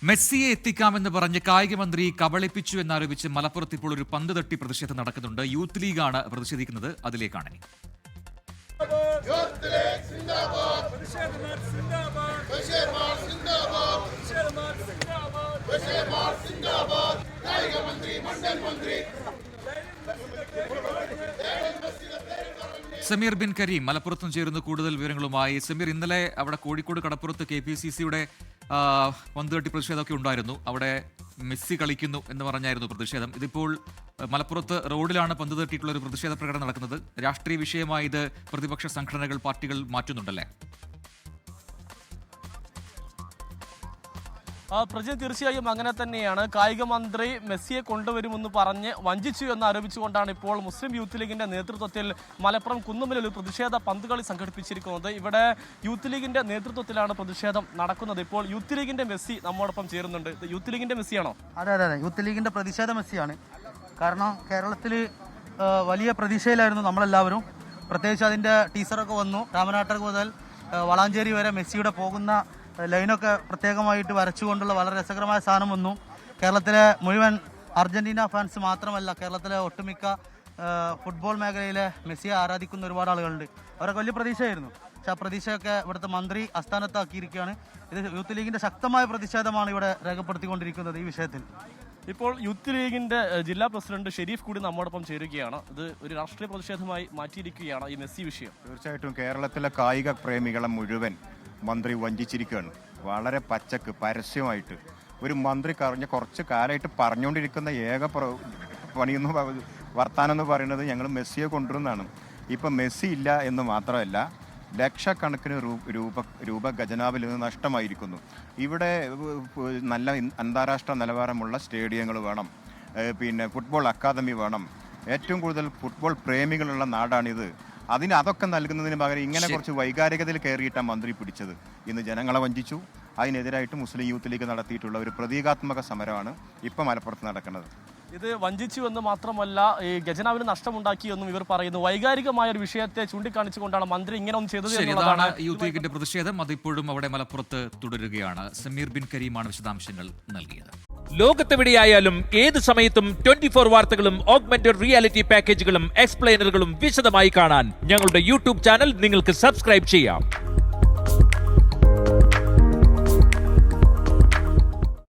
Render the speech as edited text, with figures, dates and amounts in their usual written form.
മെസ്സിയെ എത്തിക്കാമെന്ന് പറഞ്ഞ് കായിക മന്ത്രി കബളിപ്പിച്ചു എന്നാരോപിച്ച് മലപ്പുറത്ത് ഇപ്പോൾ ഒരു പന്ത് തട്ടി പ്രതിഷേധം നടക്കുന്നുണ്ട്. യൂത്ത് ലീഗാണ് പ്രതിഷേധിക്കുന്നത്. അതിലേക്കാണ് ഇനി. സമീർ ബിൻ കരീം മലപ്പുറത്തും ചേരുന്ന കൂടുതൽ വിവരങ്ങളുമായി. സമീർ, ഇന്നലെ അവിടെ കോഴിക്കോട് കടപ്പുറത്ത് KPCCയുടെ പന്തുതട്ടി പ്രതിഷേധമൊക്കെ ഉണ്ടായിരുന്നു. അവിടെ മെസ്സി കളിക്കുന്നു എന്ന് പറഞ്ഞായിരുന്നു പ്രതിഷേധം. ഇതിപ്പോൾ മലപ്പുറത്ത് റോഡിലാണ് പന്ത് തട്ടിയിട്ടുള്ള ഒരു പ്രതിഷേധ പ്രകടനം നടക്കുന്നത്. രാഷ്ട്രീയ വിഷയമായി ഇത് പ്രതിപക്ഷ സംഘടനകൾ, പാർട്ടികൾ മാറ്റുന്നുണ്ടല്ലേ? പ്രജിത്, തീർച്ചയായും അങ്ങനെ തന്നെയാണ്. കായിക മന്ത്രി മെസ്സിയെ കൊണ്ടുവരുമെന്ന് പറഞ്ഞ് വഞ്ചിച്ചു എന്ന് ആരോപിച്ചുകൊണ്ടാണ് ഇപ്പോൾ മുസ്ലിം യൂത്ത് ലീഗിന്റെ നേതൃത്വത്തിൽ മലപ്പുറം കുന്നുമ്മലിൽ ഒരു പ്രതിഷേധ പന്തുകളി സംഘടിപ്പിച്ചിരിക്കുന്നത്. ഇവിടെ യൂത്ത് ലീഗിന്റെ നേതൃത്വത്തിലാണ് പ്രതിഷേധം നടക്കുന്നത്. ഇപ്പോൾ യൂത്ത് ലീഗിന്റെ മെസ്സി നമ്മോടൊപ്പം ചേരുന്നുണ്ട്. യൂത്ത് ലീഗിന്റെ മെസ്സിയാണോ? അതെ, യൂത്ത് ലീഗിന്റെ പ്രതിഷേധ മെസ്സിയാണ്. കാരണം കേരളത്തിൽ വലിയ പ്രതീക്ഷയിലായിരുന്നു നമ്മളെല്ലാവരും. പ്രത്യേകിച്ച് അതിന്റെ ടീസറൊക്കെ വന്നു. രാമനാട്ടർ മുതൽ വളാഞ്ചേരി വരെ മെസ്സിയുടെ പോകുന്ന ലൈനൊക്കെ പ്രത്യേകമായിട്ട് വരച്ചുകൊണ്ടുള്ള വളരെ രസകരമായ സാധനം വന്നു. കേരളത്തിലെ മുഴുവൻ അർജന്റീന ഫാൻസ് മാത്രമല്ല, കേരളത്തിലെ ഒട്ടുമിക്ക ഫുട്ബോൾ മേഖലയിലെ മെസ്സിയെ ആരാധിക്കുന്ന ഒരുപാട് ആളുകളുണ്ട്. അവരൊക്കെ വലിയ പ്രതീക്ഷയായിരുന്നു. പക്ഷെ ആ പ്രതീക്ഷയൊക്കെ ഇവിടുത്തെ മന്ത്രി അസ്ഥാനത്താക്കിയിരിക്കുകയാണ്. ഇത് യൂത്ത് ലീഗിന്റെ ശക്തമായ പ്രതിഷേധമാണ് ഇവിടെ രേഖപ്പെടുത്തിക്കൊണ്ടിരിക്കുന്നത് ഈ വിഷയത്തിൽ. ഇപ്പോൾ യൂത്ത് ലീഗിന്റെ ജില്ലാ പ്രസിഡന്റ് ഷെരീഫ് കൂടി നമ്മോടൊപ്പം ചേരുകയാണ്. ഇത് ഒരു രാഷ്ട്രീയ പ്രതിഷേധമായി മാറ്റിയിരിക്കുകയാണ് ഈ മെസ്സി വിഷയം. തീർച്ചയായിട്ടും കേരളത്തിലെ കായിക പ്രേമികളെ മുഴുവൻ മന്ത്രി വഞ്ചിച്ചിരിക്കുകയാണ്. വളരെ പച്ചക്ക് പരസ്യമായിട്ട് ഒരു മന്ത്രി കഴിഞ്ഞ കുറച്ച് കാലമായിട്ട് പറഞ്ഞുകൊണ്ടിരിക്കുന്ന പണിയെന്ന് വർത്താനം എന്ന് പറയുന്നത് ഞങ്ങൾ മെസ്സിയെ കൊണ്ടുവരുന്നതാണ്. ഇപ്പം മെസ്സി ഇല്ല എന്ന് മാത്രമല്ല, ലക്ഷക്കണക്കിന് രൂപ ഖജനാവിൽ നിന്ന് നഷ്ടമായിരിക്കുന്നു. ഇവിടെ നല്ല അന്താരാഷ്ട്ര നിലവാരമുള്ള സ്റ്റേഡിയങ്ങൾ വേണം, പിന്നെ ഫുട്ബോൾ അക്കാദമി വേണം. ഏറ്റവും കൂടുതൽ ഫുട്ബോൾ പ്രേമികളുള്ള നാടാണിത്. അതൊക്കെ നൽകുന്നതിന് പകരം ഇങ്ങനെ കുറച്ച് വൈകാരികതയിൽ കയറിയിട്ടാണ് മന്ത്രി പിടിച്ചത്. ഇന്ന് ജനങ്ങളെ വഞ്ചിച്ചു. അതിനെതിരായിട്ട് മുസ്ലിം യൂത്ത് ലീഗ് നടത്തിയിട്ടുള്ള ഒരു പ്രതീകാത്മക സമരമാണ് ഇപ്പം മലപ്പുറത്ത് നടക്കുന്നത്. ഇത് വഞ്ചിച്ചു എന്ന് മാത്രമല്ല, ഈ ഖജനാവിന് നഷ്ടമുണ്ടാക്കിയെന്നും ഇവർ പറയുന്നു. വൈകാരികമായ ഒരു വിഷയത്തെ ചൂണ്ടിക്കാണിച്ചുകൊണ്ടാണ് മന്ത്രി ഇങ്ങനെ ഒന്നും ചെയ്തത്. ഇതാണ് യൂത്ത് ലീഗിന്റെ പ്രതിഷേധം. അതിപ്പോഴും അവിടെ മലപ്പുറത്ത് തുടരുകയാണ്. സമീർ ബിൻ കരീമാണ് വിശദാംശങ്ങൾ നൽകിയത്. ലോകത്തെവിടെയായാലും ഏത് സമയത്തും 24 വാർത്തകളും ഓഗ്മെന്റഡ് റിയാലിറ്റി പാക്കേജുകളും എക്സ്പ്ലെയിനറുകളും വിശദമായി കാണാൻ ഞങ്ങളുടെ യൂട്യൂബ് ചാനൽ നിങ്ങൾക്ക് സബ്സ്ക്രൈബ് ചെയ്യാം.